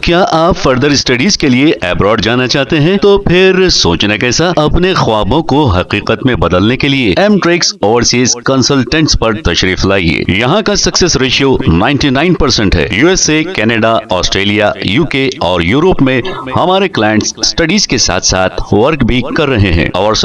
क्या आप further studies के लिए अब्रॉड जाना चाहते हैं? तो फिर सोचना कैसा, अपने ख्वाबों को हकीकत में बदलने के लिए एमट्रिक्स ओवरसीज कंसल्टेंट्स पर तशरीफ लाइए। यहाँ का सक्सेस रेशियो 99% है। यूएसए, कनाडा, ऑस्ट्रेलिया, यूके और यूरोप में हमारे क्लाइंट्स स्टडीज के साथ साथ वर्क भी कर रहे हैं और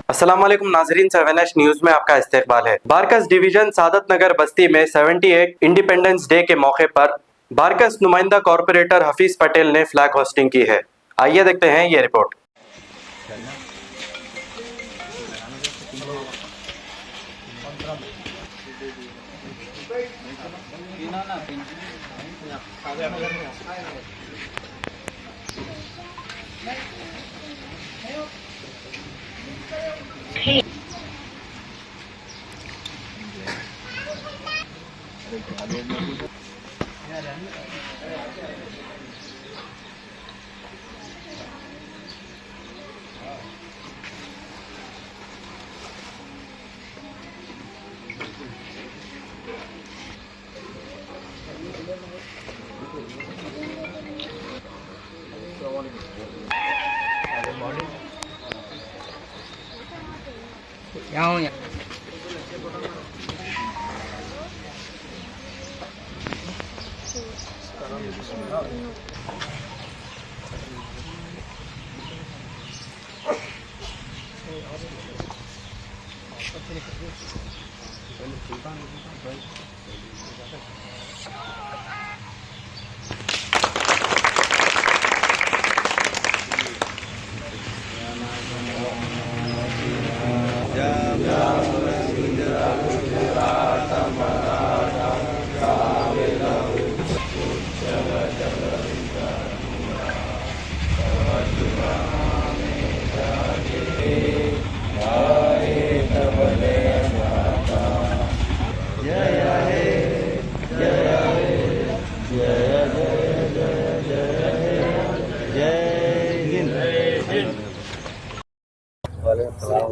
अस्सलामुअलैकुम नाजरीन, 7H न्यूज में आपका इस्तकबाल है। बारकस डिवीजन सादत नगर बस्ती में 78 इंडिपेंडेंस डे के मौके पर बारकस नुमाइंदा कॉरपोरेटर हफीज पटेल ने फ्लैग होस्टिंग की है। आइए देखते हैं ये रिपोर्ट।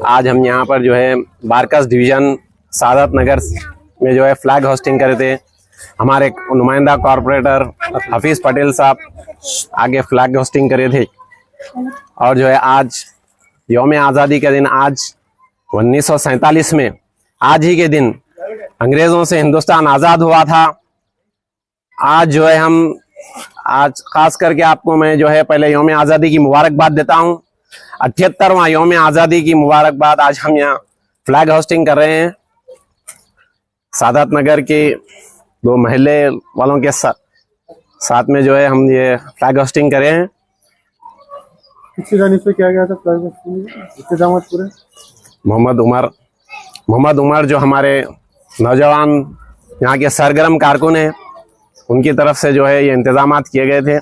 आज हम यहाँ पर जो है बारकस डिवीज़न सादत नगर में जो है फ्लैग होस्टिंग करे थे। हमारे नुमाइंदा कॉरपोरेटर हफीज़ पटेल साहब आगे फ्लैग होस्टिंग करे थे और जो है आज यौम आज़ादी के दिन, आज 1947 में आज ही के दिन अंग्रेज़ों से हिंदुस्तान आज़ाद हुआ था। आज जो है हम आज ख़ास करके आपको मैं जो है पहले यौम आज़ादी की मुबारकबाद देता हूँ। 78वां यौम आज़ादी की मुबारकबाद। आज हम यहाँ फ्लैग होस्टिंग कर रहे हैं सादत नगर के दो महल्ले वालों के साथ में जो है हम ये फ्लैग होस्टिंग करे हैं। किसकी जानिब से किया गया था फ्लैग होस्टिंग? इंतजामात पूरे मोहम्मद उमर जो हमारे नौजवान यहाँ के सरगर्म कारकुन हैं, उनकी तरफ से जो है ये इंतजामात किए गए थे।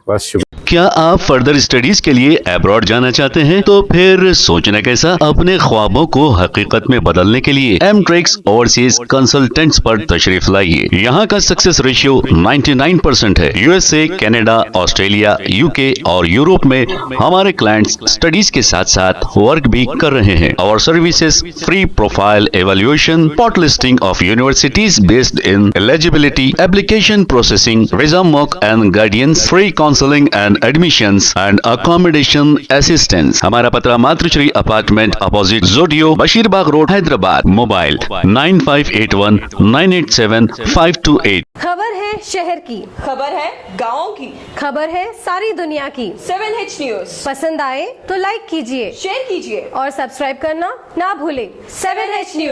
बस शुक्रिया। क्या आप फर्दर स्टडीज के लिए अब्रॉड जाना चाहते हैं? तो फिर सोचना कैसा, अपने ख्वाबों को हकीकत में बदलने के लिए एमट्रिक्स ओवरसीज कंसल्टेंट्स पर तशरीफ लाइए। यहाँ का सक्सेस रेशियो 99% है। यूएसए, कनाडा, ऑस्ट्रेलिया, यूके और यूरोप में हमारे क्लाइंट्स स्टडीज के साथ साथ वर्क भी कर रहे हैं और services free profile evaluation, spot listing of universities based in eligibility, application processing, visa mock and guidance, free counselling and admissions and accommodation assistance. हमारा पता मातृश्री अपार्टमेंट अपोजिट जोडियो, बशीरबाग रोड, हैदराबाद। मोबाइल 9581987528। खबर है शहर की, खबर है गाँव की, खबर है सारी दुनिया की। 7H न्यूज पसंद आए तो लाइक कीजिए, शेयर कीजिए और सब्सक्राइब करना ना भूले। 7H news.